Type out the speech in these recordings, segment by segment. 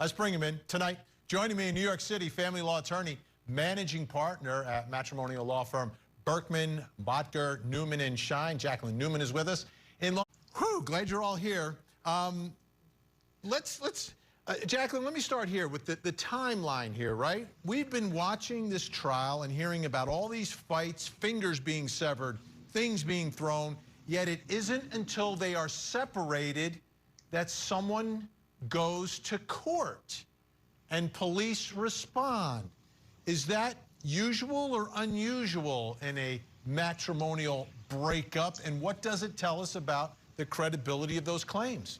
Let's bring him in tonight. Joining me in New York City, family law attorney, managing partner at matrimonial law firm Berkman, Bottger, Newman, and Schein. Jacqueline Newman is with us. Glad you're all here. Jacqueline, let me start here with the timeline here, right? We've been watching this trial and hearing about all these fights, fingers being severed, things being thrown, yet it isn't until they are separated that someone goes to court and police respond. Is that usual or unusual in a matrimonial breakup? And what does it tell us about the credibility of those claims?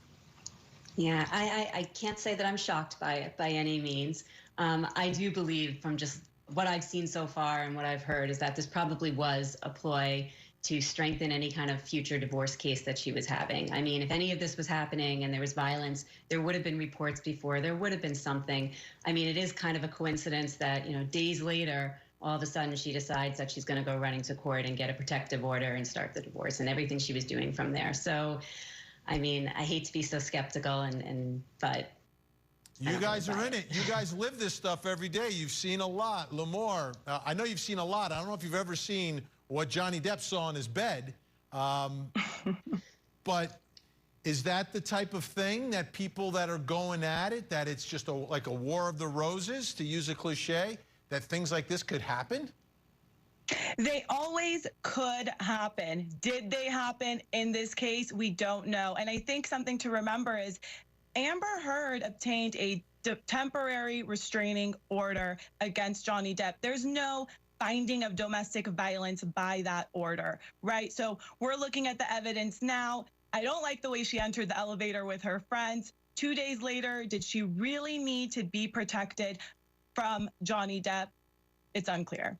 Yeah, I can't say that I'm shocked by it by any means. I do believe from just what I've seen so far and what I've heard is that this probably was a ploy to strengthen any kind of future divorce case that she was having. I mean, if any of this was happening and there was violence, there would have been reports before, there would have been something. I mean, it is kind of a coincidence that, days later, all of a sudden she decides that she's going to go running to court and get a protective order and start the divorce and everything she was doing from there. So, I mean, I hate to be so skeptical, but you guys are in it. You guys live this stuff every day. You've seen a lot. Lamar, I know you've seen a lot. I don't know if you've ever seen what Johnny Depp saw in his bed, but is that the type of thing that people that are going at it, that it's just like a war of the roses, to use a cliche, that things like this could happen? They always could happen. Did they happen in this case? We don't know. And I think something to remember is Amber Heard obtained a temporary restraining order against Johnny Depp. There's no finding of domestic violence by that order, right? So we're looking at the evidence now. I don't like the way she entered the elevator with her friends. 2 days later, did she really need to be protected from Johnny Depp? It's unclear.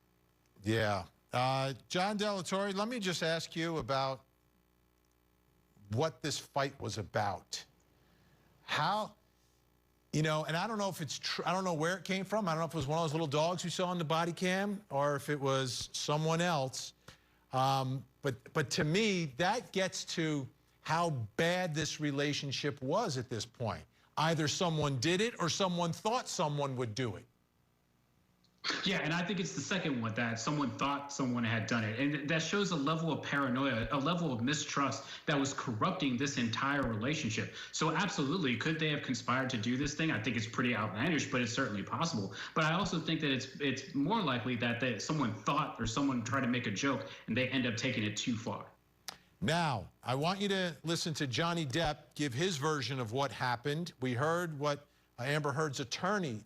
Yeah. John Delatorre, let me just ask you about what this fight was about. How, and I don't know if it's true. I don't know where it came from. I don't know if it was one of those little dogs you saw on the body cam or if it was someone else. But to me, that gets to how bad this relationship was at this point. Either someone did it or someone thought someone would do it. Yeah, and I think it's the second one, that someone thought someone had done it. And that shows a level of paranoia, a level of mistrust that was corrupting this entire relationship. So absolutely, could they have conspired to do this thing? I think it's pretty outlandish, but it's certainly possible. But I also think that it's more likely that someone thought or someone tried to make a joke and they end up taking it too far. Now, I want you to listen to Johnny Depp give his version of what happened. We heard what Amber Heard's attorney